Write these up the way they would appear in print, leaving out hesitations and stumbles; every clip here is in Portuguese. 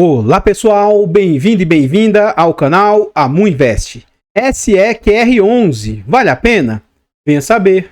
Olá pessoal, bem-vindo e bem-vinda ao canal Amu Invest. SEQR11, vale a pena? Venha saber.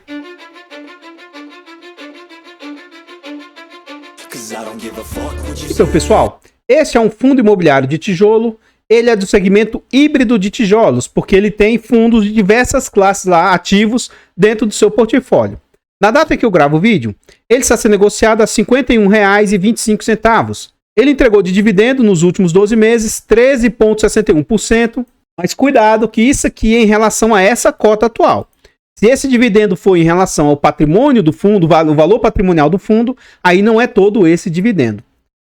Então pessoal, este é um fundo imobiliário de tijolo, ele é do segmento híbrido de tijolos, porque ele tem fundos de diversas classes lá ativos dentro do seu portfólio. Na data que eu gravo o vídeo, ele está sendo negociado a R$ 51,25. Ele entregou de dividendo nos últimos 12 meses 13,61%, mas cuidado que isso aqui é em relação a essa cota atual. Se esse dividendo for em relação ao patrimônio do fundo, o valor patrimonial do fundo, aí não é todo esse dividendo.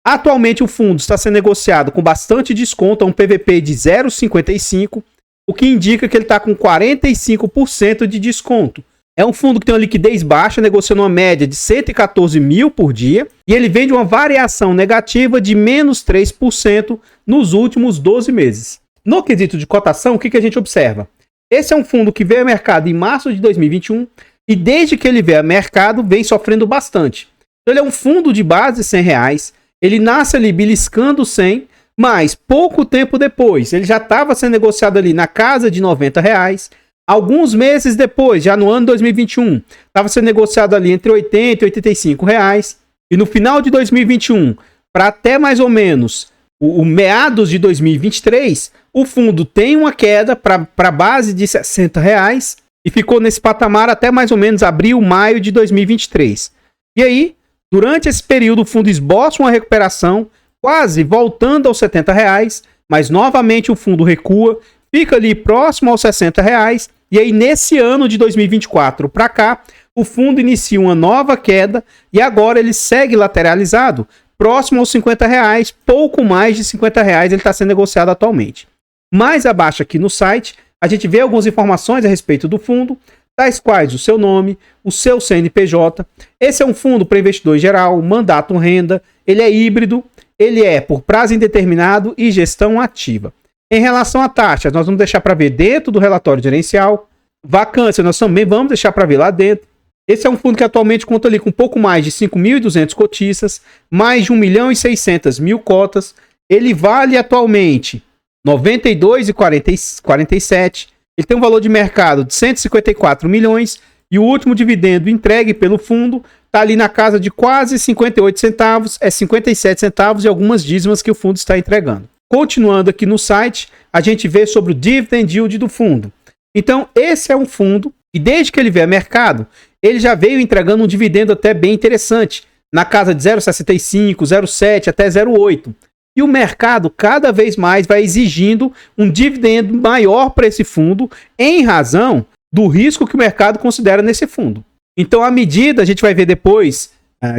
Atualmente o fundo está sendo negociado com bastante desconto a um PVP de 0,55, o que indica que ele está com 45% de desconto. É um fundo que tem uma liquidez baixa, negociando uma média de 114 mil por dia, e ele vem de uma variação negativa de menos 3% nos últimos 12 meses. No quesito de cotação, o que a gente observa? Esse é um fundo que veio ao mercado em março de 2021, e desde que ele veio ao mercado, vem sofrendo bastante. Então, ele é um fundo de base de R$100, ele nasce ali beliscando 100, mas pouco tempo depois, ele já estava sendo negociado ali na casa de R$90. Alguns meses depois, já no ano 2021, estava sendo negociado ali entre 80 e 85 reais. E no final de 2021, para até mais ou menos o meados de 2023, o fundo tem uma queda para a base de 60 reais e ficou nesse patamar até mais ou menos abril, maio de 2023. E aí, durante esse período, o fundo esboça uma recuperação, quase voltando aos 70 reais, mas novamente o fundo recua, fica ali próximo aos 60 reais. E aí, nesse ano de 2024 para cá, o fundo inicia uma nova queda e agora ele segue lateralizado, próximo aos 50 reais, pouco mais de 50 reais ele está sendo negociado atualmente. Mais abaixo aqui no site, a gente vê algumas informações a respeito do fundo, tais quais o seu nome, o seu CNPJ. Esse é um fundo para investidor em geral, mandato renda, ele é híbrido, ele é por prazo indeterminado e gestão ativa. Em relação à taxa, nós vamos deixar para ver dentro do relatório gerencial. Vacância, nós também vamos deixar para ver lá dentro. Esse é um fundo que atualmente conta ali com um pouco mais de 5.200 cotistas, mais de 1.600.000 cotas. Ele vale atualmente R$ 92,47. Ele tem um valor de mercado de 154 milhões e o último dividendo entregue pelo fundo está ali na casa de quase 58 centavos, é 57 centavos e algumas dízimas que o fundo está entregando. Continuando aqui no site, a gente vê sobre o dividend yield do fundo. Então, esse é um fundo que desde que ele veio ao mercado, ele já veio entregando um dividendo até bem interessante, na casa de 0,65, 0,7 até 0,8. E o mercado cada vez mais vai exigindo um dividendo maior para esse fundo, em razão do risco que o mercado considera nesse fundo. Então, à medida, a gente vai ver depois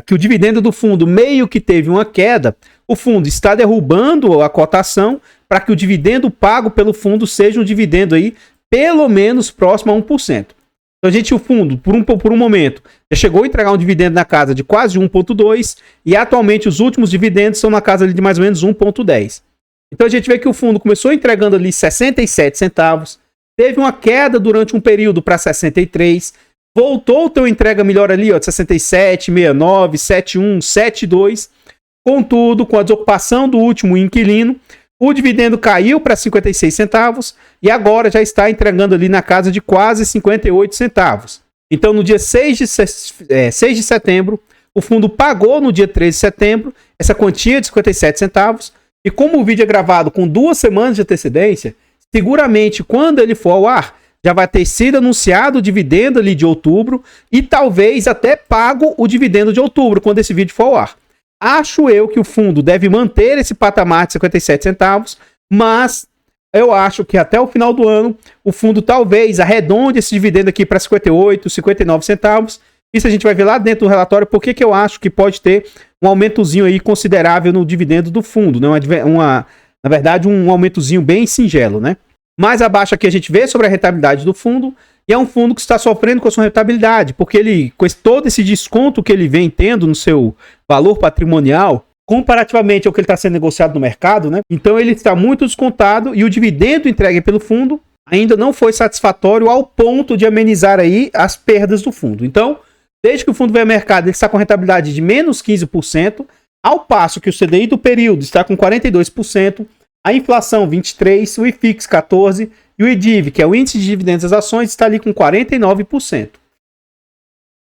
que o dividendo do fundo meio que teve uma queda, o fundo está derrubando a cotação para que o dividendo pago pelo fundo seja um dividendo aí pelo menos próximo a 1%. Então, o fundo, por um momento, já chegou a entregar um dividendo na casa de quase 1,2 e atualmente os últimos dividendos são na casa ali de mais ou menos 1,10. Então, a gente vê que o fundo começou entregando ali 67 centavos, teve uma queda durante um período para 63, voltou a ter uma entrega melhor ali, ó, de 67, 69, 71, 72. Contudo, com a desocupação do último inquilino, o dividendo caiu para 56 centavos e agora já está entregando ali na casa de quase 58 centavos. Então, no dia 6 de setembro, o fundo pagou no dia 13 de setembro essa quantia de 57 centavos e como o vídeo é gravado com 2 semanas de antecedência, seguramente quando ele for ao ar, já vai ter sido anunciado o dividendo ali de outubro e talvez até pago o dividendo de outubro quando esse vídeo for ao ar. Acho eu que o fundo deve manter esse patamar de 57 centavos, mas eu acho que até o final do ano o fundo talvez arredonde esse dividendo aqui para 58, 59 centavos. Isso a gente vai ver lá dentro do relatório porque que eu acho que pode ter um aumentozinho aí considerável no dividendo do fundo, né? Na verdade, um aumentozinho bem singelo, né? Mais abaixo aqui a gente vê sobre a rentabilidade do fundo. E é um fundo que está sofrendo com a sua rentabilidade, porque ele, com todo esse desconto que ele vem tendo no seu valor patrimonial, comparativamente ao que ele está sendo negociado no mercado, né? Então ele está muito descontado e o dividendo entregue pelo fundo ainda não foi satisfatório ao ponto de amenizar aí as perdas do fundo. Então, desde que o fundo veio ao mercado, ele está com rentabilidade de menos 15%, Ao passo que o CDI do período está com 42%, a inflação 23%, o IFIX 14% e o IDIV, que é o índice de dividendos das ações, está ali com 49%.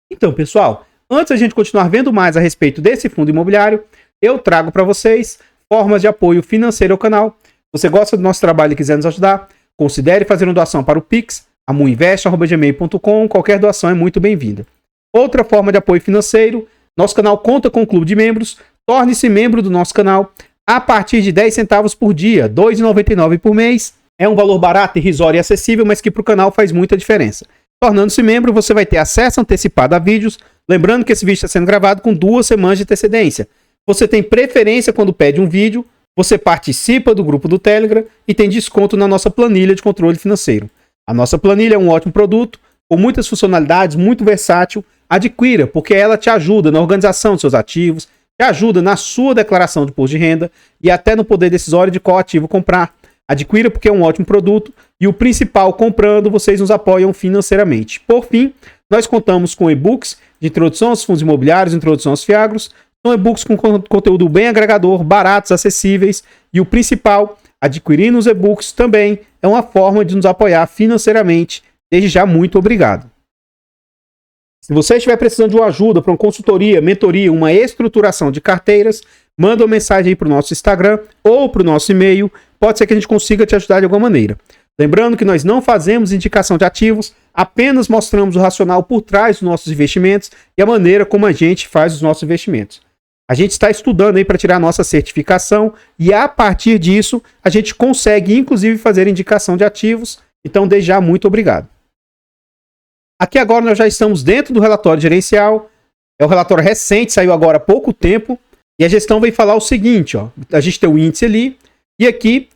Então, pessoal, antes da gente continuar vendo mais a respeito desse fundo imobiliário, eu trago para vocês formas de apoio financeiro ao canal. Se você gosta do nosso trabalho e quiser nos ajudar, considere fazer uma doação para o Pix, amuinvest@gmail.com. Qualquer doação é muito bem-vinda. Outra forma de apoio financeiro, nosso canal conta com um clube de membros. Torne-se membro do nosso canal a partir de 10 centavos por dia, R$ 2,99 por mês. É um valor barato, irrisório e acessível, mas que para o canal faz muita diferença. Tornando-se membro, você vai ter acesso antecipado a vídeos. Lembrando que esse vídeo está sendo gravado com 2 semanas de antecedência. Você tem preferência quando pede um vídeo, você participa do grupo do Telegram e tem desconto na nossa planilha de controle financeiro. A nossa planilha é um ótimo produto, com muitas funcionalidades, muito versátil. Adquira, porque ela te ajuda na organização dos seus ativos, te ajuda na sua declaração de imposto de renda e até no poder decisório de qual ativo comprar. Adquira porque é um ótimo produto e o principal, comprando, vocês nos apoiam financeiramente. Por fim, nós contamos com e-books de introdução aos fundos imobiliários, introdução aos fiagros. São e-books com conteúdo bem agregador, baratos, acessíveis e o principal, adquirindo os e-books também é uma forma de nos apoiar financeiramente. Desde já, muito obrigado. Se você estiver precisando de uma ajuda para uma consultoria, mentoria, uma estruturação de carteiras, manda uma mensagem aí para o nosso Instagram ou para o nosso e-mail. Pode ser que a gente consiga te ajudar de alguma maneira. Lembrando que nós não fazemos indicação de ativos, apenas mostramos o racional por trás dos nossos investimentos e a maneira como a gente faz os nossos investimentos. A gente está estudando aí para tirar a nossa certificação e a partir disso a gente consegue inclusive fazer indicação de ativos. Então, desde já, muito obrigado. Aqui agora nós já estamos dentro do relatório gerencial. É um relatório recente, saiu agora há pouco tempo. E a gestão vem falar o seguinte, ó. A gente tem o índice ali. E aqui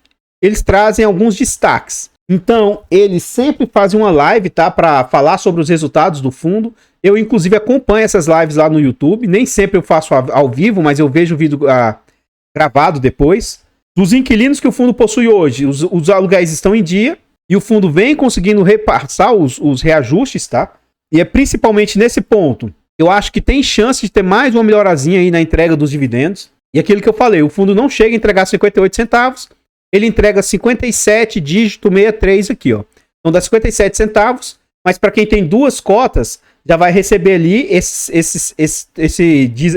eles trazem alguns destaques. Então, eles sempre fazem uma live, tá? Para falar sobre os resultados do fundo. Eu, inclusive, acompanho essas lives lá no YouTube. Nem sempre eu faço ao vivo, mas eu vejo o vídeo gravado depois. Dos inquilinos que o fundo possui hoje, os aluguéis estão em dia. E o fundo vem conseguindo repassar os reajustes, tá? E é principalmente nesse ponto. Eu acho que tem chance de ter mais uma melhorazinha aí na entrega dos dividendos. E aquilo que eu falei, o fundo não chega a entregar 58 centavos, ele entrega 57, dígito 63 aqui, ó. Então dá 57 centavos, mas para quem tem 2 cotas, já vai receber ali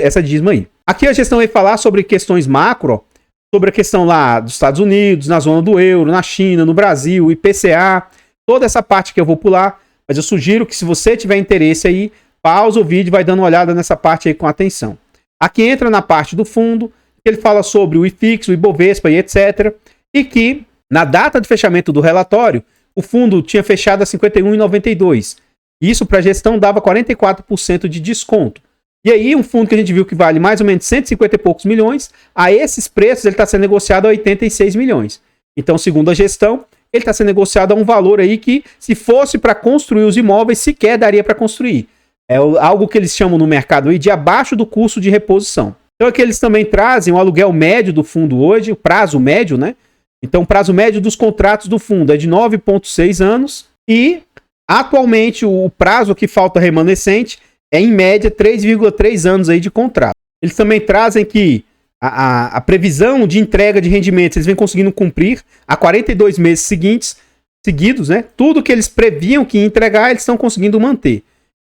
essa dízima aí. Aqui a gestão vai falar sobre questões macro, ó. Sobre a questão lá dos Estados Unidos, na zona do euro, na China, no Brasil, IPCA, toda essa parte que eu vou pular, mas eu sugiro que se você tiver interesse aí, pausa o vídeo e vai dando uma olhada nessa parte aí com atenção. Aqui entra na parte do fundo, ele fala sobre o IFIX, o Ibovespa e etc. E que, na data de fechamento do relatório, o fundo tinha fechado a 51,92. Isso para a gestão dava 44% de desconto. E aí, um fundo que a gente viu que vale mais ou menos 150 e poucos milhões, a esses preços ele está sendo negociado a 86 milhões. Então, segundo a gestão, ele está sendo negociado a um valor aí que, se fosse para construir os imóveis, sequer daria para construir. É algo que eles chamam no mercado aí de abaixo do custo de reposição. Então, aqui eles também trazem o aluguel médio do fundo hoje, o prazo médio, né? Então, o prazo médio dos contratos do fundo é de 9,6 anos e, atualmente, o prazo que falta remanescente é, em média, 3,3 anos aí de contrato. Eles também trazem que a previsão de entrega de rendimentos eles vêm conseguindo cumprir há 42 meses seguidos, né? Tudo que eles previam que ia entregar, eles estão conseguindo manter.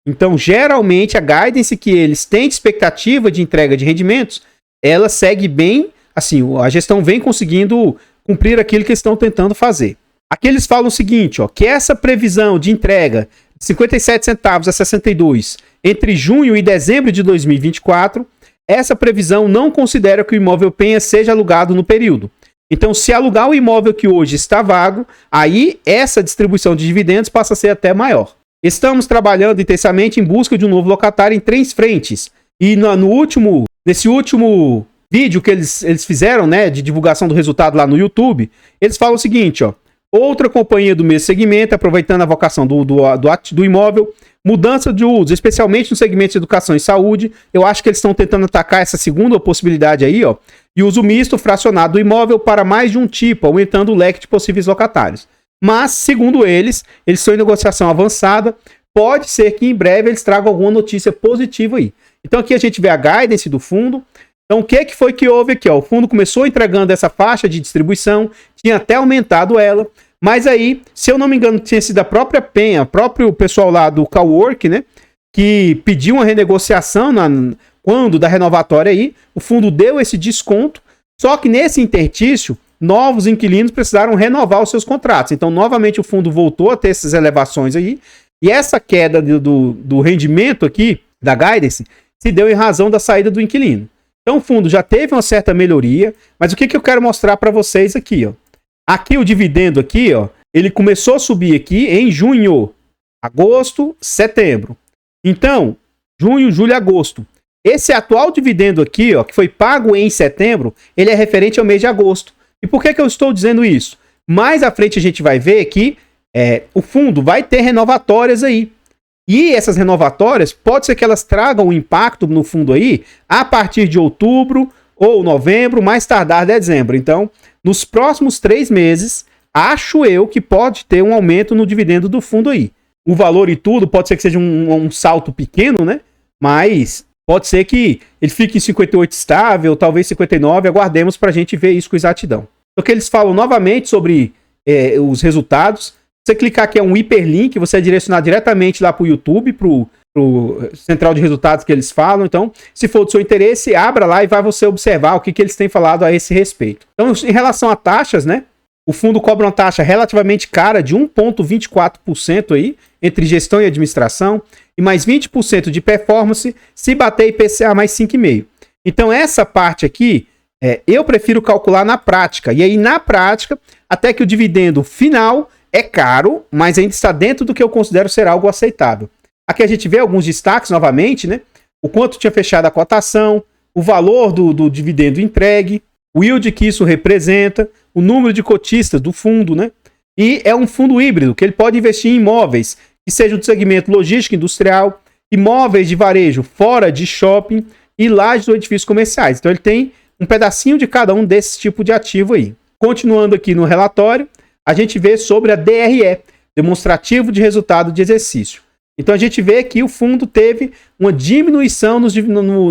Então, geralmente, a guidance que eles têm de expectativa de entrega de rendimentos, ela segue bem, assim, a gestão vem conseguindo cumprir aquilo que eles estão tentando fazer. Aqui eles falam o seguinte, ó, que essa previsão de entrega de 57 centavos a 62 entre junho e dezembro de 2024, essa previsão não considera que o imóvel penha seja alugado no período. Então, se alugar o imóvel que hoje está vago, aí essa distribuição de dividendos passa a ser até maior. Estamos trabalhando intensamente em busca de um novo locatário em 3 frentes. E nesse último vídeo que eles fizeram, né, de divulgação do resultado lá no YouTube, eles falam o seguinte, ó. Outra companhia do mesmo segmento, aproveitando a vocação do imóvel, mudança de uso, especialmente no segmento de educação e saúde. Eu acho que eles estão tentando atacar essa segunda possibilidade aí, ó. E uso misto fracionado do imóvel para mais de um tipo, aumentando o leque de possíveis locatários. Mas, segundo eles estão em negociação avançada. Pode ser que em breve eles tragam alguma notícia positiva aí. Então aqui a gente vê a guidance do fundo. Então, o que foi que houve aqui? Ó? O fundo começou entregando essa faixa de distribuição, tinha até aumentado ela, mas aí, se eu não me engano, tinha sido a própria Penha, o próprio pessoal lá do Cowork, né, que pediu uma renegociação quando da renovatória aí, o fundo deu esse desconto, só que nesse interstício, novos inquilinos precisaram renovar os seus contratos. Então, novamente, o fundo voltou a ter essas elevações aí, e essa queda do rendimento aqui, da guidance, se deu em razão da saída do inquilino. Então, o fundo já teve uma certa melhoria, mas o que eu quero mostrar para vocês aqui, ó? Aqui o dividendo aqui, ó, ele começou a subir aqui em junho, agosto, setembro. Então, junho, julho e agosto. Esse atual dividendo aqui, ó, que foi pago em setembro, ele é referente ao mês de agosto. E por que eu estou dizendo isso? Mais à frente a gente vai ver que o fundo vai ter renovatórias aí. E essas renovatórias, pode ser que elas tragam um impacto no fundo aí a partir de outubro ou novembro, mais tardar dezembro. Então, nos próximos 3 meses, acho eu que pode ter um aumento no dividendo do fundo aí. O valor e tudo pode ser que seja um salto pequeno, né? Mas pode ser que ele fique em 58 estável, talvez 59, aguardemos para a gente ver isso com exatidão. Então, que eles falam novamente sobre os resultados. Você clicar aqui, é um hiperlink, você é direcionado diretamente lá para o YouTube, para o central de resultados que eles falam. Então, se for do seu interesse, abra lá e vai você observar o que eles têm falado a esse respeito. Então, em relação a taxas, né? O fundo cobra uma taxa relativamente cara de 1,24% aí, entre gestão e administração, e mais 20% de performance, se bater IPCA mais 5,5%. Então, essa parte aqui, eu prefiro calcular na prática. E aí, na prática, até que o dividendo final é caro, mas ainda está dentro do que eu considero ser algo aceitável. Aqui a gente vê alguns destaques novamente, né? O quanto tinha fechado a cotação, o valor do dividendo entregue, o yield que isso representa, o número de cotistas do fundo, né? E é um fundo híbrido, que ele pode investir em imóveis que sejam do segmento logístico industrial, imóveis de varejo fora de shopping e lajes ou edifícios comerciais. Então ele tem um pedacinho de cada um desses tipos de ativo aí. Continuando aqui no relatório, a gente vê sobre a DRE, demonstrativo de resultado de exercício. Então a gente vê que o fundo teve uma diminuição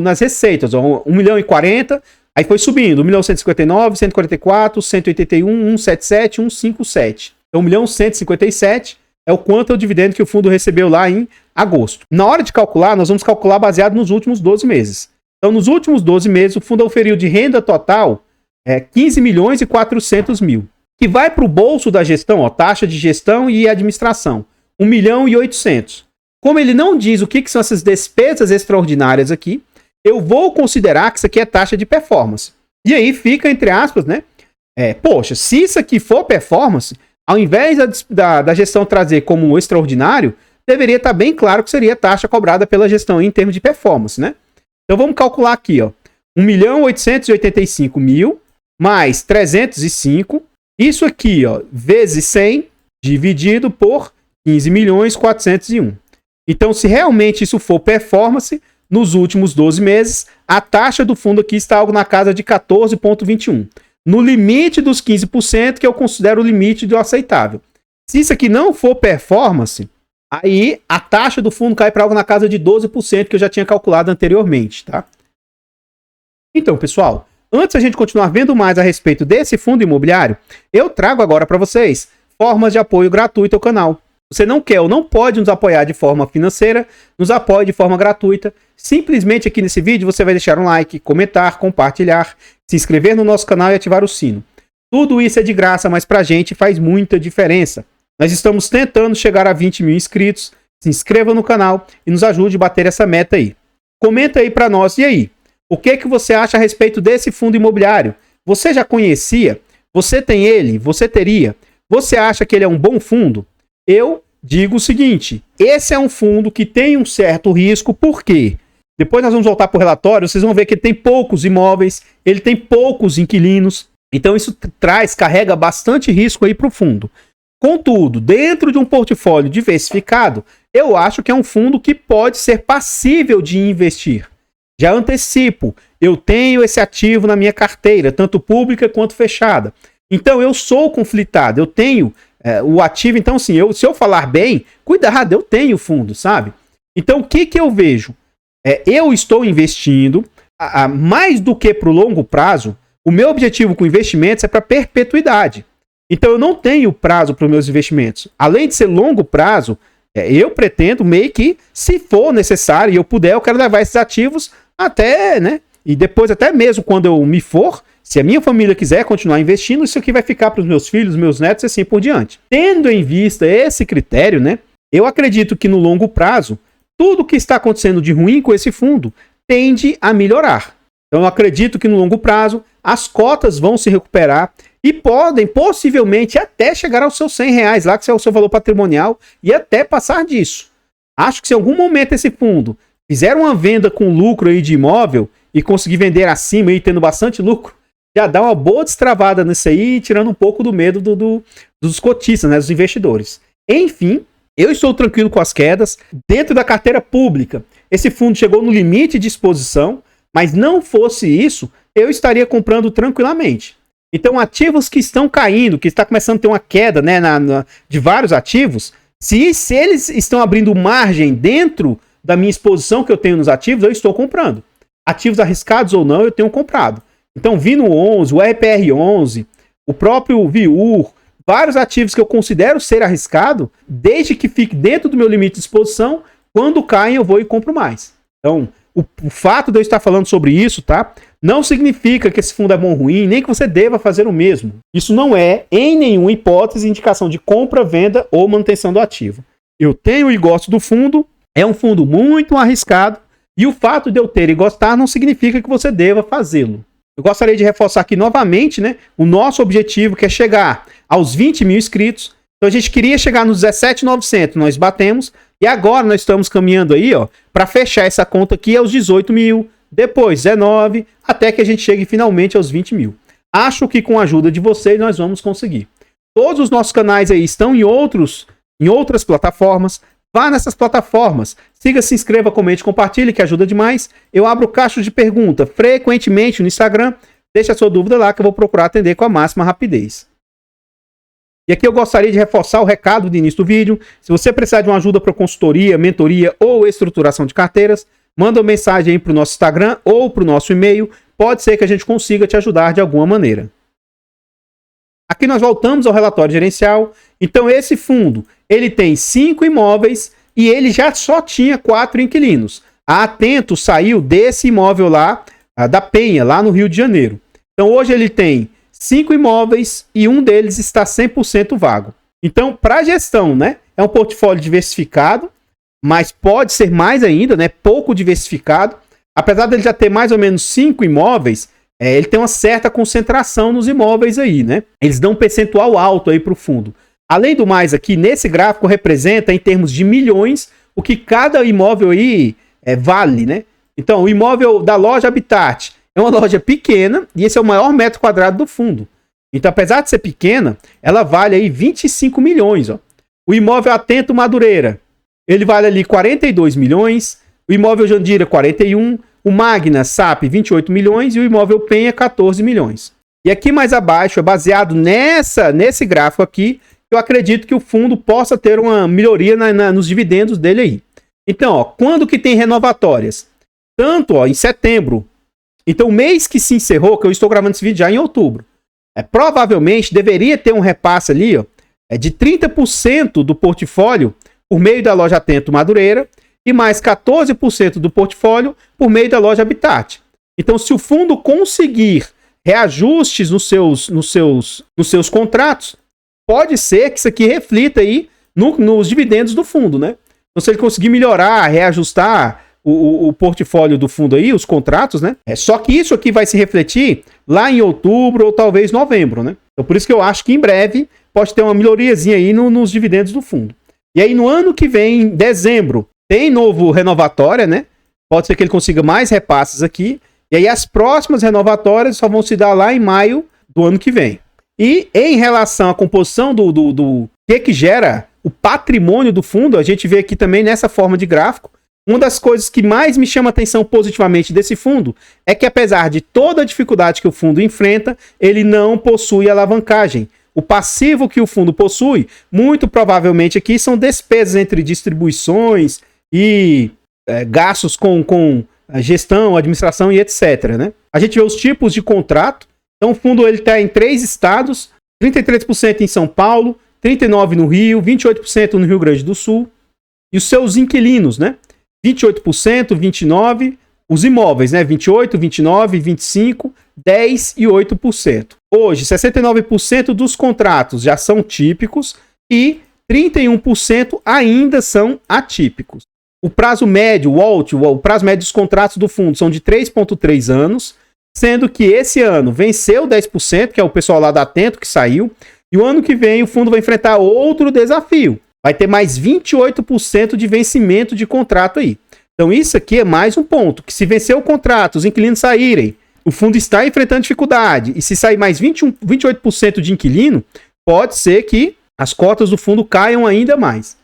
nas receitas, ó, 1.040.000, aí foi subindo, 1.159.000, 144, 181, 177, 157. Então 1.157 é o quanto é o dividendo que o fundo recebeu lá em agosto. Na hora de calcular, nós vamos calcular baseado nos últimos 12 meses. Então nos últimos 12 meses, o fundo oferiu de renda total 15.400.000. Que vai para o bolso da gestão, ó, taxa de gestão e administração, 1.800.000. Como ele não diz o que são essas despesas extraordinárias aqui, eu vou considerar que isso aqui é taxa de performance. E aí fica, entre aspas, né? Poxa, se isso aqui for performance, ao invés da gestão trazer como um extraordinário, deveria estar bem claro que seria taxa cobrada pela gestão em termos de performance, né? Então vamos calcular aqui, ó, 1.885.000 mais 305. Isso aqui, ó, vezes 100, dividido por 15.401. Então, se realmente isso for performance, nos últimos 12 meses, a taxa do fundo aqui está algo na casa de 14,21. No limite dos 15%, que eu considero o limite do aceitável. Se isso aqui não for performance, aí a taxa do fundo cai para algo na casa de 12%, que eu já tinha calculado anteriormente, tá? Então, pessoal, antes a gente continuar vendo mais a respeito desse fundo imobiliário, eu trago agora para vocês formas de apoio gratuito ao canal. Você não quer ou não pode nos apoiar de forma financeira, nos apoie de forma gratuita. Simplesmente aqui nesse vídeo você vai deixar um like, comentar, compartilhar, se inscrever no nosso canal e ativar o sino. Tudo isso é de graça, mas pra gente faz muita diferença. Nós estamos tentando chegar a 20 mil inscritos. Se inscreva no canal e nos ajude a bater essa meta aí. Comenta aí pra nós, e aí? O que você acha a respeito desse fundo imobiliário? Você já conhecia? Você tem ele? Você teria? Você acha que ele é um bom fundo? Eu digo o seguinte, esse é um fundo que tem um certo risco, por quê? Depois nós vamos voltar para o relatório, vocês vão ver que ele tem poucos imóveis, ele tem poucos inquilinos, então isso carrega bastante risco aí para o fundo. Contudo, dentro de um portfólio diversificado, eu acho que é um fundo que pode ser passível de investir. Já antecipo, eu tenho esse ativo na minha carteira, tanto pública quanto fechada. Então eu sou conflitado, eu tenho o ativo, então assim, se eu falar bem, cuidado, eu tenho fundo, sabe? Então o que eu vejo? Eu estou investindo, mais do que para o longo prazo, o meu objetivo com investimentos é para perpetuidade. Então eu não tenho prazo para os meus investimentos. Além de ser longo prazo, eu pretendo meio que, se for necessário e eu puder, eu quero levar esses ativos até, né? E depois, até mesmo quando eu me for, se a minha família quiser continuar investindo, isso aqui vai ficar para os meus filhos, meus netos e assim por diante. Tendo em vista esse critério, né? Eu acredito que no longo prazo, tudo que está acontecendo de ruim com esse fundo tende a melhorar. Então eu acredito que no longo prazo as cotas vão se recuperar e podem possivelmente até chegar aos seus R$100 lá, que é o seu valor patrimonial, e até passar disso. Acho que se em algum momento esse fundo fizer uma venda com lucro aí de imóvel e conseguir vender acima e tendo bastante lucro, já dá uma boa destravada nisso aí, tirando um pouco do medo dos cotistas, né, dos investidores. Enfim, eu estou tranquilo com as quedas. Dentro da carteira pública, esse fundo chegou no limite de exposição, mas não fosse isso, eu estaria comprando tranquilamente. Então, ativos que estão caindo, que está começando a ter uma queda, né, de vários ativos, se eles estão abrindo margem dentro da minha exposição que eu tenho nos ativos, eu estou comprando. Ativos arriscados ou não, eu tenho comprado. Então, Vino 11, o RPR11, o próprio Viur, vários ativos que eu considero ser arriscado, desde que fique dentro do meu limite de exposição, quando caem eu vou e compro mais. Então, o fato de eu estar falando sobre isso, tá? Não significa que esse fundo é bom ou ruim, nem que você deva fazer o mesmo. Isso não é, em nenhuma hipótese, indicação de compra, venda ou manutenção do ativo. Eu tenho e gosto do fundo, é um fundo muito arriscado, e o fato de eu ter e gostar não significa que você deva fazê-lo. Eu gostaria de reforçar aqui novamente, né, o nosso objetivo, que é chegar aos 20 mil inscritos. Então a gente queria chegar nos 17.900, nós batemos, e agora nós estamos caminhando aí, ó, para fechar essa conta aqui aos 18 mil, depois 19, até que a gente chegue finalmente aos 20 mil. Acho que com a ajuda de vocês nós vamos conseguir. Todos os nossos canais aí estão em outras plataformas. Vá nessas plataformas, siga, se inscreva, comente, compartilhe, que ajuda demais. Eu abro caixa de pergunta frequentemente no Instagram. Deixe a sua dúvida lá que eu vou procurar atender com a máxima rapidez. E aqui eu gostaria de reforçar o recado do início do vídeo. Se você precisar de uma ajuda para consultoria, mentoria ou estruturação de carteiras, manda uma mensagem aí para o nosso Instagram ou para o nosso e-mail. Pode ser que a gente consiga te ajudar de alguma maneira. Aqui nós voltamos ao relatório gerencial. Então esse fundo, ele tem 5 imóveis e ele já só tinha 4 inquilinos. A Atento saiu desse imóvel lá, da Penha, lá no Rio de Janeiro. Então hoje ele tem 5 imóveis e um deles está 100% vago. Então, para a gestão, né, é um portfólio diversificado, mas pode ser mais ainda, né, pouco diversificado. Apesar dele já ter mais ou menos 5 imóveis, ele tem uma certa concentração nos imóveis aí, né? Eles dão um percentual alto aí para o fundo. Além do mais, aqui nesse gráfico representa em termos de milhões o que cada imóvel aí vale, né? Então, o imóvel da loja Habitat é uma loja pequena e esse é o maior metro quadrado do fundo. Então, apesar de ser pequena, ela vale aí 25 milhões. Ó. O imóvel Atento Madureira, ele vale ali 42 milhões. O imóvel Jandira, 41. O Magna SAP, 28 milhões. E o imóvel Penha, 14 milhões. E aqui mais abaixo, é baseado nesse gráfico aqui, eu acredito que o fundo possa ter uma melhoria nos dividendos dele aí. Então, ó, quando que tem renovatórias? Tanto ó, em setembro. Então, o mês que se encerrou, que eu estou gravando esse vídeo já em outubro, provavelmente deveria ter um repasse ali ó, de 30% do portfólio por meio da loja Atento Madureira e mais 14% do portfólio por meio da loja Habitat. Então, se o fundo conseguir reajustes nos seus contratos, pode ser que isso aqui reflita aí nos dividendos do fundo, né? Então, se ele conseguir melhorar, reajustar o portfólio do fundo aí, os contratos, né? Só que isso aqui vai se refletir lá em outubro ou talvez novembro, né? Então, por isso que eu acho que em breve pode ter uma melhoriazinha aí nos dividendos do fundo. E aí, no ano que vem, em dezembro, tem novo renovatória, né? Pode ser que ele consiga mais repasses aqui. E aí, as próximas renovatórias só vão se dar lá em maio do ano que vem. E em relação à composição do que gera o patrimônio do fundo, a gente vê aqui também nessa forma de gráfico. Uma das coisas que mais me chama a atenção positivamente desse fundo é que, apesar de toda a dificuldade que o fundo enfrenta, ele não possui alavancagem. O passivo que o fundo possui, muito provavelmente aqui, são despesas entre distribuições e gastos com a gestão, a administração e etc, né? A gente vê os tipos de contrato. Então o fundo está em 3 estados, 33% em São Paulo, 39% no Rio, 28% no Rio Grande do Sul. E os seus inquilinos, né? 28%, 29%. Os imóveis, né? 28%, 29%, 25%, 10% e 8%. Hoje, 69% dos contratos já são típicos e 31% ainda são atípicos. O prazo médio, o prazo médio dos contratos do fundo são de 3,3 anos, sendo que esse ano venceu 10%, que é o pessoal lá da Atento que saiu, e o ano que vem o fundo vai enfrentar outro desafio. Vai ter mais 28% de vencimento de contrato aí. Então isso aqui é mais um ponto, que se vencer o contrato, os inquilinos saírem, o fundo está enfrentando dificuldade, e se sair mais 28% de inquilino, pode ser que as cotas do fundo caiam ainda mais.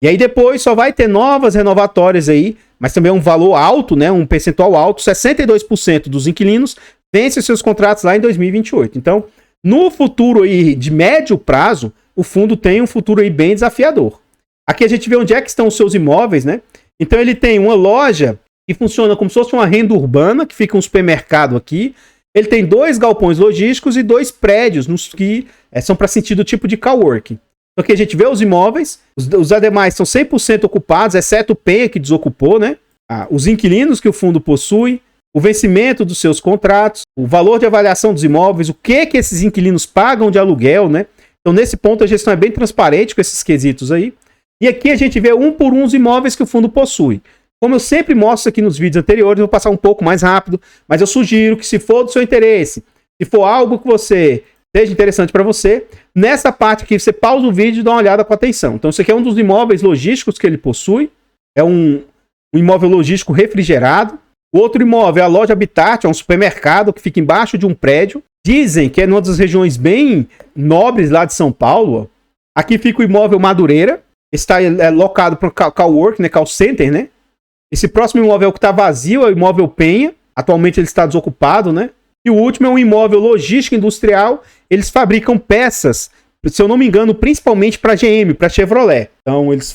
E aí depois só vai ter novas renovatórias aí, mas também é um valor alto, né, um percentual alto, 62% dos inquilinos vencem seus contratos lá em 2028. Então, no futuro aí de médio prazo, o fundo tem um futuro aí bem desafiador. Aqui a gente vê onde é que estão os seus imóveis, né? Então ele tem uma loja que funciona como se fosse uma renda urbana, que fica um supermercado aqui. Ele tem 2 galpões logísticos e 2 prédios que são para sentido tipo de coworking. Então aqui a gente vê os imóveis, os demais são 100% ocupados, exceto o Penha que desocupou, né? Os inquilinos que o fundo possui, o vencimento dos seus contratos, o valor de avaliação dos imóveis, o que esses inquilinos pagam de aluguel, né? Então nesse ponto a gestão é bem transparente com esses quesitos aí. E aqui a gente vê um por um os imóveis que o fundo possui. Como eu sempre mostro aqui nos vídeos anteriores, eu vou passar um pouco mais rápido, mas eu sugiro que se for do seu interesse, se for algo que seja interessante para você, nessa parte aqui você pausa o vídeo e dá uma olhada com atenção. Então esse aqui é um dos imóveis logísticos que ele possui, é um imóvel logístico refrigerado. O outro imóvel é a loja Habitat, é um supermercado que fica embaixo de um prédio. Dizem que é uma das regiões bem nobres lá de São Paulo. Ó. Aqui fica o imóvel Madureira. Está locado para o cowork, né, call center, né? Esse próximo imóvel que está vazio é o imóvel Penha. Atualmente ele está desocupado, né? E o último é um imóvel logístico industrial. Eles fabricam peças, se eu não me engano, principalmente para GM, para Chevrolet. Então eles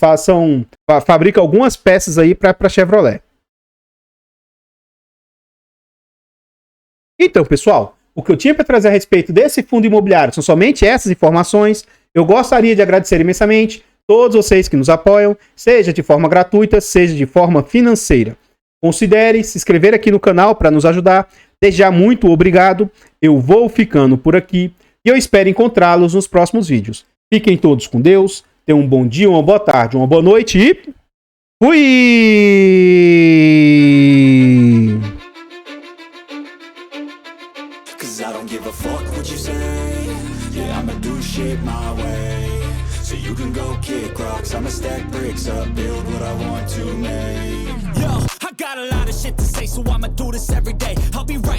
fabricam algumas peças aí para Chevrolet. Então, pessoal, o que eu tinha para trazer a respeito desse fundo imobiliário são somente essas informações. Eu gostaria de agradecer imensamente todos vocês que nos apoiam, seja de forma gratuita, seja de forma financeira. Considere se inscrever aqui no canal para nos ajudar. Desde já, muito obrigado. Eu vou ficando por aqui e eu espero encontrá-los nos próximos vídeos. Fiquem todos com Deus. Tenham um bom dia, uma boa tarde, uma boa noite e fui! So you can go kick rocks, I'ma stack bricks up, build what I want to make. Yo, I got a lot of shit to say, so I'ma do this every day. I'll be right